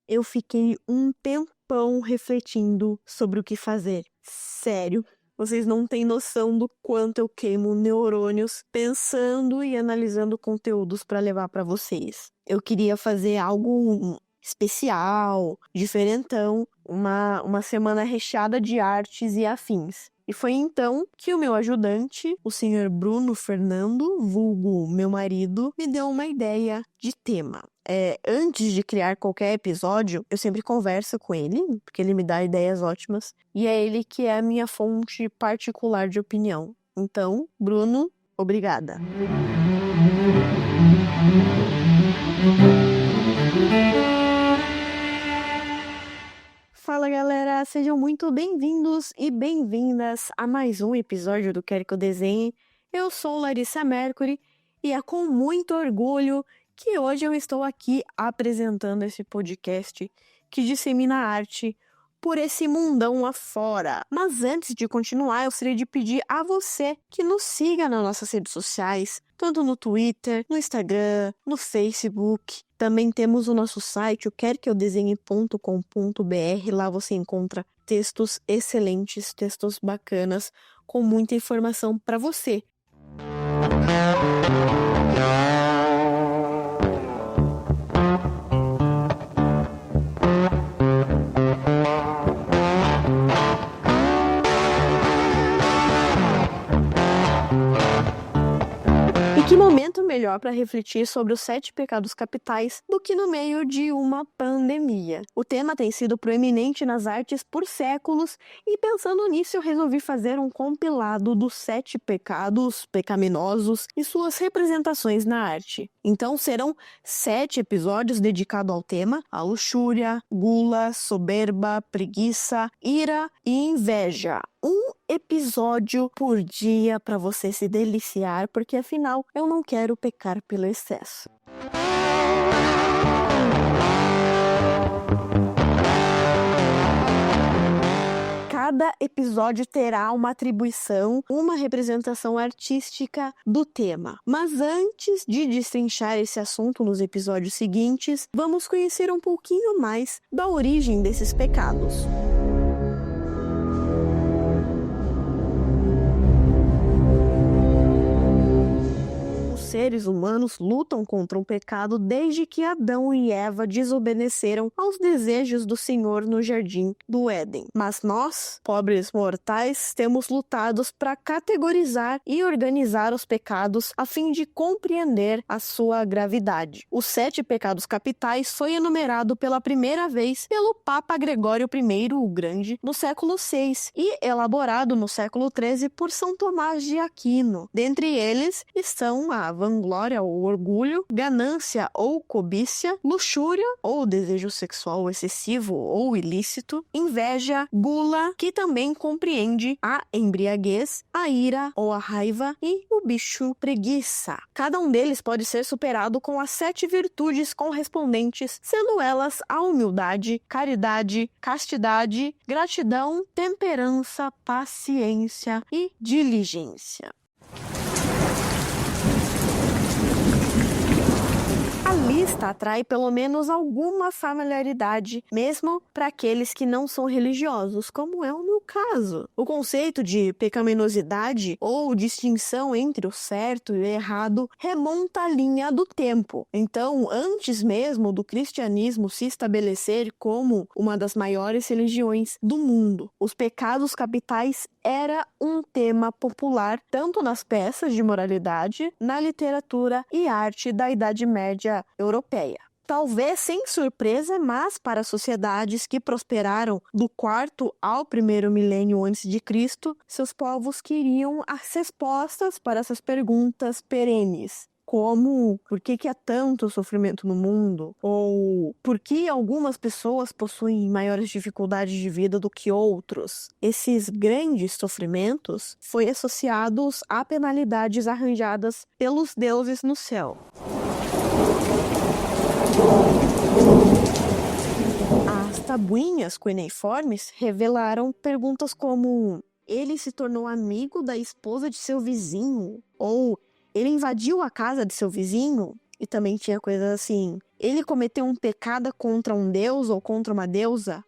eu fiquei um tempão refletindo sobre o que fazer. Sério, vocês não têm noção do quanto eu queimo neurônios pensando e analisando conteúdos para levar para vocês. Eu queria fazer algo especial, diferentão, uma semana recheada de artes e afins. E foi então que o meu ajudante, o senhor Bruno Fernando, vulgo meu marido, me deu uma ideia de tema. Antes de criar qualquer episódio, eu sempre converso com ele, porque ele me dá ideias ótimas, e é ele que é a minha fonte particular de opinião. Então, Bruno, obrigada. Fala galera, sejam muito bem-vindos e bem-vindas a mais um episódio do Quer Que Eu Desenhe. Eu sou Larissa Mercury e é com muito orgulho que hoje eu estou aqui apresentando esse podcast que dissemina arte por esse mundão afora. Mas antes de continuar, eu gostaria de pedir a você que nos siga nas nossas redes sociais, tanto no Twitter, no Instagram, no Facebook. Também temos o nosso site, o querqueeudesenhe.com.br. Lá você encontra textos excelentes, textos bacanas, com muita informação para você. E que momento melhor para refletir sobre os 7 pecados capitais do que no meio de uma pandemia? O tema tem sido proeminente nas artes por séculos e pensando nisso eu resolvi fazer um compilado dos 7 pecados pecaminosos e suas representações na arte. Então serão 7 episódios dedicados ao tema: a luxúria, gula, soberba, preguiça, ira e inveja. Um episódio por dia para você se deliciar, porque afinal eu não quero pecar pelo excesso. Cada episódio terá uma atribuição, uma representação artística do tema. Mas antes de destrinchar esse assunto nos episódios seguintes, vamos conhecer um pouquinho mais da origem desses pecados. Seres humanos lutam contra o pecado desde que Adão e Eva desobedeceram aos desejos do Senhor no jardim do Éden. Mas nós, pobres mortais, temos lutado para categorizar e organizar os pecados a fim de compreender a sua gravidade. Os 7 pecados capitais foi enumerado pela primeira vez pelo Papa Gregório I o Grande no século VI e elaborado no século XIII por São Tomás de Aquino. Dentre eles estão a vanglória ou orgulho, ganância ou cobiça, luxúria ou desejo sexual excessivo ou ilícito, inveja, gula, que também compreende a embriaguez, a ira ou a raiva e o bicho preguiça. Cada um deles pode ser superado com as 7 virtudes correspondentes, sendo elas a humildade, caridade, castidade, gratidão, temperança, paciência e diligência. A lista atrai pelo menos alguma familiaridade, mesmo para aqueles que não são religiosos, como é o meu caso. O conceito de pecaminosidade ou distinção entre o certo e o errado remonta à linha do tempo. Então, antes mesmo do cristianismo se estabelecer como uma das maiores religiões do mundo, os pecados capitais era um tema popular tanto nas peças de moralidade, na literatura e arte da Idade Média europeia. Talvez sem surpresa, mas para sociedades que prosperaram do 4º ao 1º milênio antes de Cristo, seus povos queriam as respostas para essas perguntas perenes. Como, por que há tanto sofrimento no mundo? Ou por que algumas pessoas possuem maiores dificuldades de vida do que outros? Esses grandes sofrimentos foram associados a penalidades arranjadas pelos deuses no céu. As tabuinhas cuneiformes revelaram perguntas como: ele se tornou amigo da esposa de seu vizinho? Ou ele invadiu a casa de seu vizinho? E também tinha coisas assim: ele cometeu um pecado contra um deus ou contra uma deusa?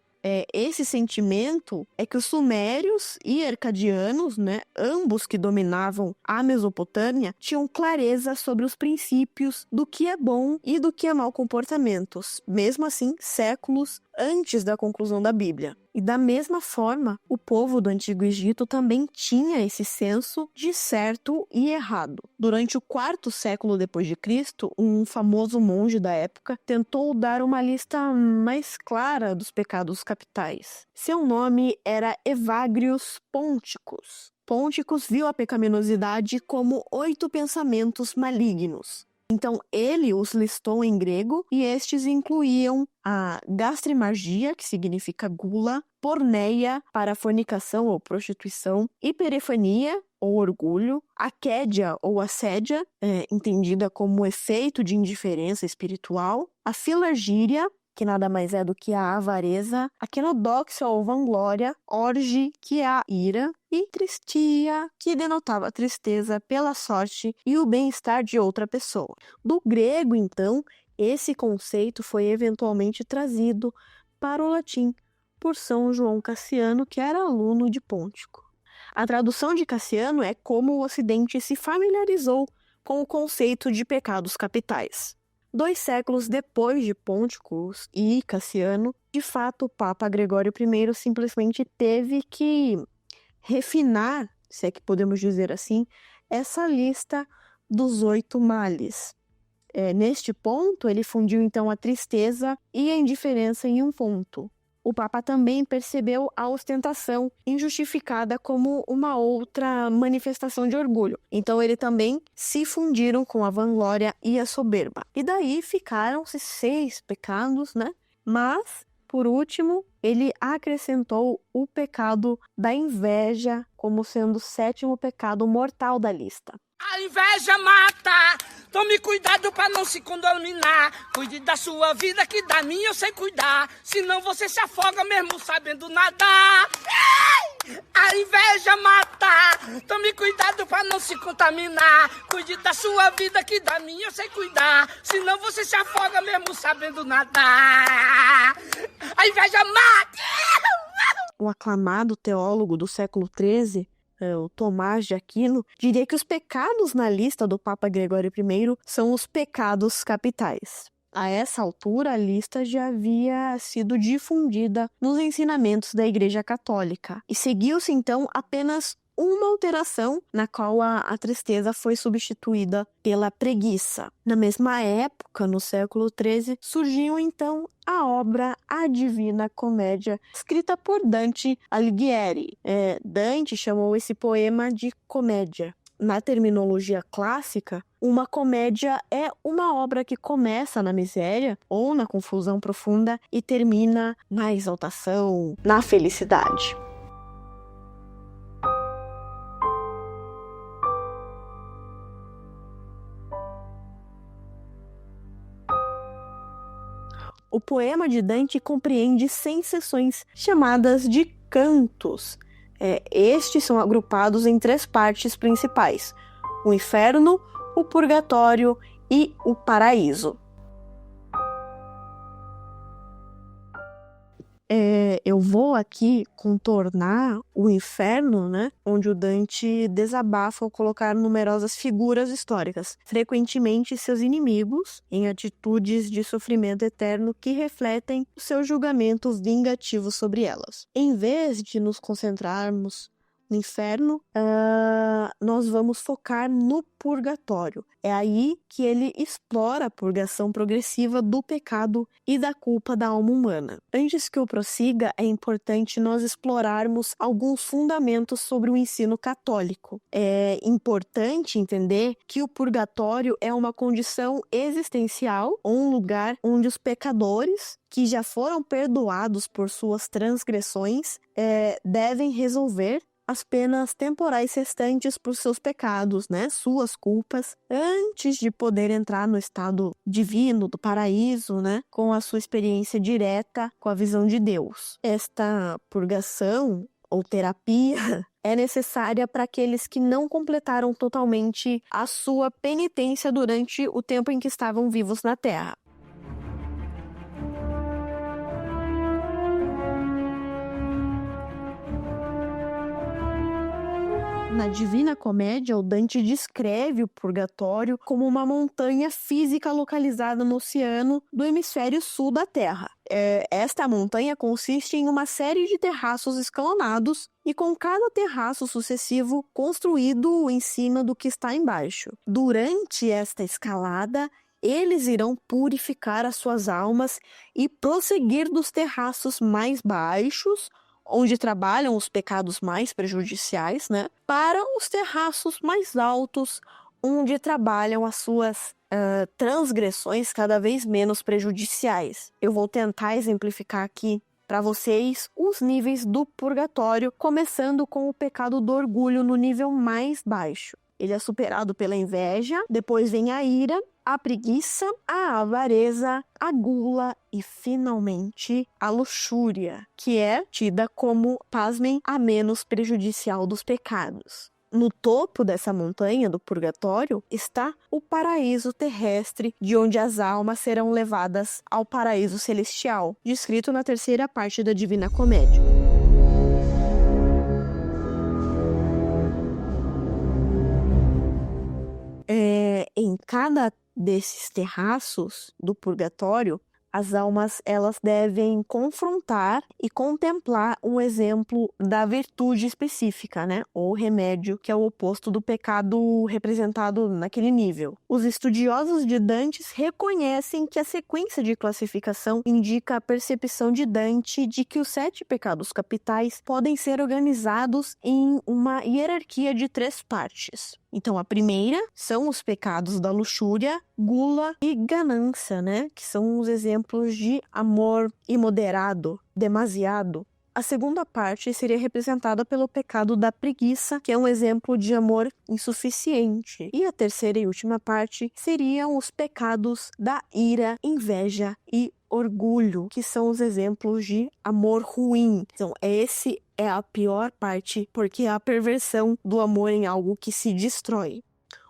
Esse sentimento é que os sumérios e arcadianos, né, ambos que dominavam a Mesopotâmia, tinham clareza sobre os princípios do que é bom e do que é mau comportamentos, mesmo assim, séculos antes da conclusão da Bíblia. E da mesma forma, o povo do Antigo Egito também tinha esse senso de certo e errado. Durante o 4º século depois de Cristo, um famoso monge da época tentou dar uma lista mais clara dos pecados capitais. Seu nome era Evagrius Ponticus. Ponticus viu a pecaminosidade como 8 pensamentos malignos. Então, ele os listou em grego e estes incluíam a gastrimargia, que significa gula, porneia, para fornicação ou prostituição, hiperefania, ou orgulho, akédia ou assédia, entendida como efeito de indiferença espiritual, a filargíria, que nada mais é do que a avareza, a quenodoxia ou vanglória, orge, que é a ira, e tristia, que denotava a tristeza pela sorte e o bem-estar de outra pessoa. Do grego, então, esse conceito foi eventualmente trazido para o latim por São João Cassiano, que era aluno de Pôntico. A tradução de Cassiano é como o Ocidente se familiarizou com o conceito de pecados capitais. 2 séculos depois de Pônticos e Cassiano, de fato, o Papa Gregório I simplesmente teve que refinar, se é que podemos dizer assim, essa lista dos 8 males. Neste ponto, ele fundiu então a tristeza e a indiferença em um ponto. O Papa também percebeu a ostentação injustificada como uma outra manifestação de orgulho. Então, ele também se fundiram com a vanglória e a soberba. E daí ficaram-se 6 pecados, né? Mas, por último, ele acrescentou o pecado da inveja como sendo o 7º pecado mortal da lista. A inveja mata, tome cuidado pra não se contaminar. Cuide da sua vida que da minha eu sei cuidar. Senão você se afoga mesmo sabendo nadar. A inveja mata, tome cuidado pra não se contaminar. Cuide da sua vida que da minha eu sei cuidar. Senão você se afoga mesmo sabendo nadar. A inveja mata. O aclamado teólogo do século XIII, o Tomás de Aquino, diria que os pecados na lista do Papa Gregório I são os pecados capitais. A essa altura, a lista já havia sido difundida nos ensinamentos da Igreja Católica e seguiu-se então apenas uma alteração na qual a tristeza foi substituída pela preguiça. Na mesma época, no século XIII, surgiu então a obra A Divina Comédia, escrita por Dante Alighieri. Dante chamou esse poema de comédia. Na terminologia clássica, uma comédia é uma obra que começa na miséria ou na confusão profunda e termina na exaltação, na felicidade. O poema de Dante compreende 100 seções, chamadas de cantos. Estes são agrupados em 3 partes principais: o inferno, o purgatório e o paraíso. Eu vou aqui contornar o inferno, né, onde o Dante desabafa ao colocar numerosas figuras históricas, frequentemente seus inimigos, em atitudes de sofrimento eterno que refletem o seu julgamento vingativo sobre elas. Em vez de nos concentrarmos no inferno, nós vamos focar no purgatório. É aí que ele explora a purgação progressiva do pecado e da culpa da alma humana. Antes que eu prossiga, é importante nós explorarmos alguns fundamentos sobre o ensino católico. É importante entender que o purgatório é uma condição existencial, ou um lugar onde os pecadores que já foram perdoados por suas transgressões devem resolver as penas temporais restantes por seus pecados, né, suas culpas, antes de poder entrar no estado divino do paraíso, né, com a sua experiência direta com a visão de Deus. Esta purgação ou terapia é necessária para aqueles que não completaram totalmente a sua penitência durante o tempo em que estavam vivos na Terra. Na Divina Comédia, o Dante descreve o purgatório como uma montanha física localizada no oceano do hemisfério sul da Terra. Esta montanha consiste em uma série de terraços escalonados e com cada terraço sucessivo construído em cima do que está embaixo. Durante esta escalada, eles irão purificar as suas almas e prosseguir dos terraços mais baixos, onde trabalham os pecados mais prejudiciais, para os terraços mais altos, onde trabalham as suas transgressões cada vez menos prejudiciais. Eu vou tentar exemplificar aqui para vocês os níveis do purgatório, começando com o pecado do orgulho no nível mais baixo. Ele é superado pela inveja, depois vem a ira, a preguiça, a avareza, a gula e, finalmente, a luxúria, que é tida como, pasmem, a menos prejudicial dos pecados. No topo dessa montanha do purgatório está o paraíso terrestre, de onde as almas serão levadas ao paraíso celestial, descrito na terceira parte da Divina Comédia. Em cada desses terraços do purgatório, as almas elas devem confrontar e contemplar um exemplo da virtude específica, ou remédio, que é o oposto do pecado representado naquele nível. Os estudiosos de Dante reconhecem que a sequência de classificação indica a percepção de Dante de que os 7 pecados capitais podem ser organizados em uma hierarquia de 3 partes. Então, a primeira são os pecados da luxúria, gula e ganância, que são os exemplos de amor imoderado, demasiado. A segunda parte seria representada pelo pecado da preguiça, que é um exemplo de amor insuficiente. E a terceira e última parte seriam os pecados da ira, inveja e orgulho, que são os exemplos de amor ruim. Então, esse é a pior parte, porque é a perversão do amor em algo que se destrói.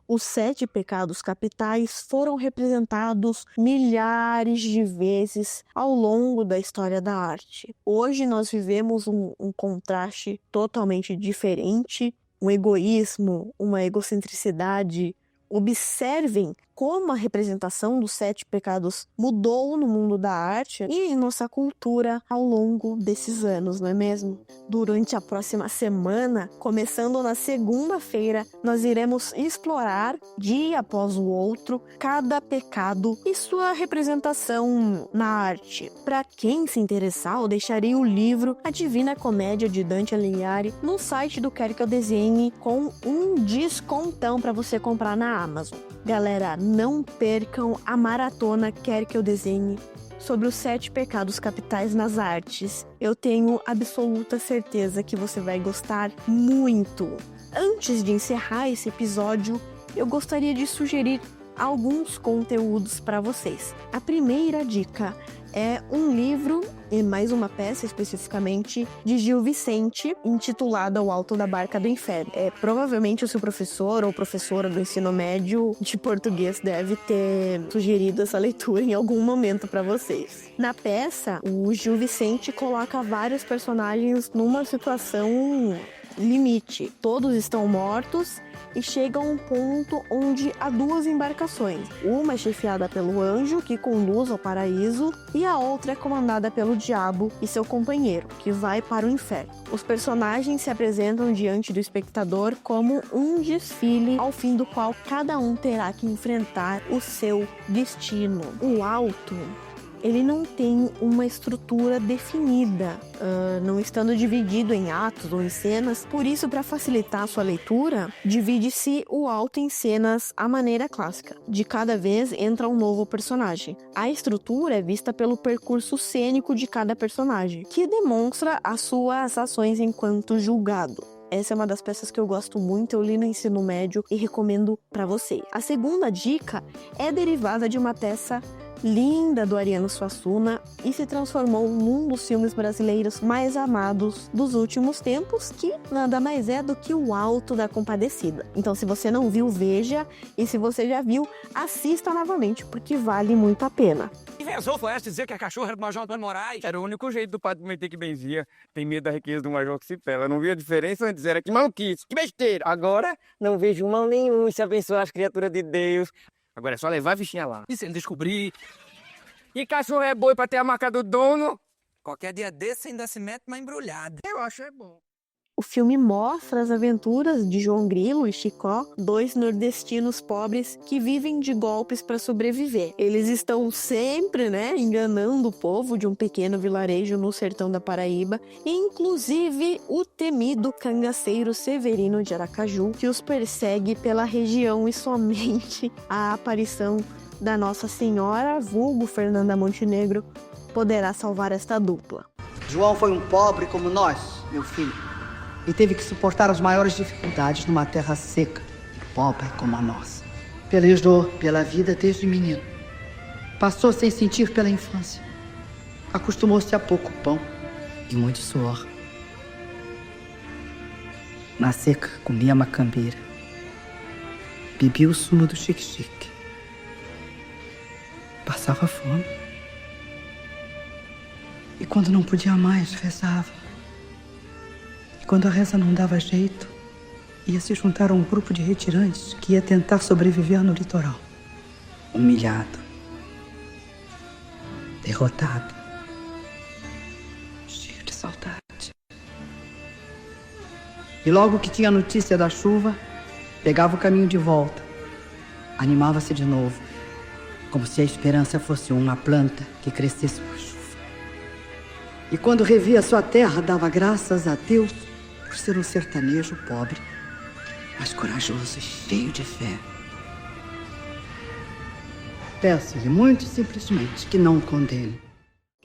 Os 7 pecados capitais foram representados milhares de vezes ao longo da história da arte. Hoje nós vivemos um contraste totalmente diferente, um egoísmo, uma egocentricidade. Observem como a representação dos 7 pecados mudou no mundo da arte e em nossa cultura ao longo desses anos, não é mesmo? Durante a próxima semana, começando na segunda-feira, nós iremos explorar, dia após o outro, cada pecado e sua representação na arte. Para quem se interessar, eu deixarei o livro A Divina Comédia de Dante Alighieri no site do Quero Que Eu Desenhe com um descontão para você comprar na Amazon. Galera, não percam a maratona Quero Que Eu Desenhe sobre os 7 pecados capitais nas artes. Eu tenho absoluta certeza que você vai gostar muito. Antes de encerrar esse episódio, eu gostaria de sugerir alguns conteúdos para vocês. A primeira dica é um livro, e mais uma peça especificamente, de Gil Vicente, intitulada O Alto da Barca do Inferno. Provavelmente o seu professor ou professora do ensino médio de português deve ter sugerido essa leitura em algum momento para vocês. Na peça, o Gil Vicente coloca vários personagens numa situação limite. Todos estão mortos e chega a um ponto onde há 2 embarcações. Uma é chefiada pelo anjo, que conduz ao paraíso, e a outra é comandada pelo diabo e seu companheiro, que vai para o inferno. Os personagens se apresentam diante do espectador como um desfile, ao fim do qual cada um terá que enfrentar o seu destino. O alto, ele não tem uma estrutura definida, não estando dividido em atos ou em cenas. Por isso, para facilitar a sua leitura, divide-se o alto em cenas à maneira clássica. De cada vez entra um novo personagem. A estrutura é vista pelo percurso cênico de cada personagem, que demonstra as suas ações enquanto julgado. Essa é uma das peças que eu gosto muito, eu li no ensino médio e recomendo para você. A segunda dica é derivada de uma peça linda do Ariano Suassuna e se transformou num dos filmes brasileiros mais amados dos últimos tempos, que nada mais é do que o Alto da Compadecida. Então, se você não viu, veja, e se você já viu, assista novamente, porque vale muito a pena. Invenção foi essa dizer que a cachorra era do Major Antônio Moraes? Era o único jeito do padre meter que benzia. Tem medo da riqueza do Major que se pela. Não viu a diferença antes, era que maluquice, que besteira. Agora, não vejo mal nenhum se abençoar as criaturas de Deus. Agora é só levar a bichinha lá. E se ele descobrir? E cachorro é boi pra ter a marca do dono? Qualquer dia desse ainda se mete uma embrulhada. Eu acho é bom. O filme mostra as aventuras de João Grilo e Chicó, dois nordestinos pobres que vivem de golpes para sobreviver. Eles estão sempre, enganando o povo de um pequeno vilarejo no sertão da Paraíba, inclusive o temido cangaceiro Severino de Aracaju, que os persegue pela região, e somente a aparição da Nossa Senhora, vulgo Fernanda Montenegro, poderá salvar esta dupla. João foi um pobre como nós, meu filho, e teve que suportar as maiores dificuldades numa terra seca e pobre como a nossa. Pelejou pela vida desde menino. Passou sem sentir pela infância. Acostumou-se a pouco pão e muito suor. Na seca, comia macambeira. Bebia o sumo do xique-xique. Passava fome. E quando não podia mais, rezava. E quando a reza não dava jeito, ia se juntar a um grupo de retirantes que ia tentar sobreviver no litoral. Humilhado. Derrotado. Cheio de saudade. E logo que tinha notícia da chuva, pegava o caminho de volta. Animava-se de novo, como se a esperança fosse uma planta que crescesse por chuva. E quando revia sua terra, dava graças a Deus por ser um sertanejo pobre, mas corajoso e cheio de fé. Peço-lhe muito simplesmente que não o condene.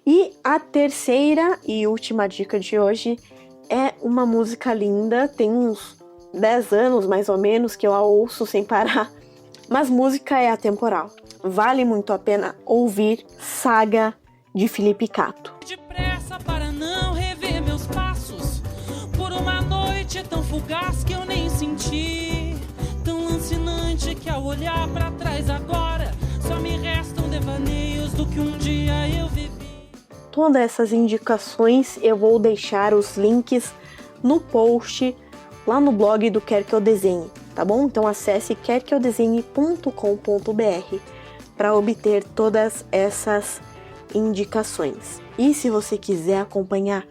E a terceira e última dica de hoje é uma música linda, tem uns 10 anos mais ou menos que eu a ouço sem parar, mas música é atemporal. Vale muito a pena ouvir Saga de Felipe Cato. Depressa para não rever meus passos, por uma noite tão fugaz que eu nem senti, tão lancinante que ao olhar para trás agora só me restam devaneios do que um dia eu vivi. Todas essas indicações eu vou deixar os links no post lá no blog do Quer Que Eu Desenhe, tá bom? Então acesse querqueeudesenhe.com.br para obter todas essas indicações. E se você quiser acompanhar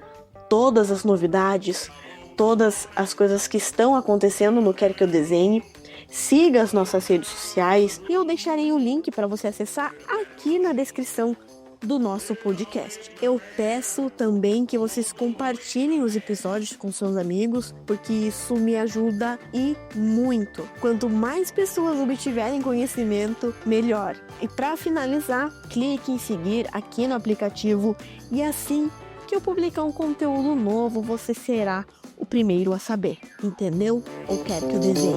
todas as novidades, todas as coisas que estão acontecendo no Quer Que Eu Desenhe, siga as nossas redes sociais e eu deixarei o link para você acessar aqui na descrição do nosso podcast. Eu peço também que vocês compartilhem os episódios com seus amigos, porque isso me ajuda e muito. Quanto mais pessoas obtiverem conhecimento, melhor. E para finalizar, clique em seguir aqui no aplicativo e assim que eu publicar um conteúdo novo, você será o primeiro a saber. Entendeu? Ou quer que eu desenhe?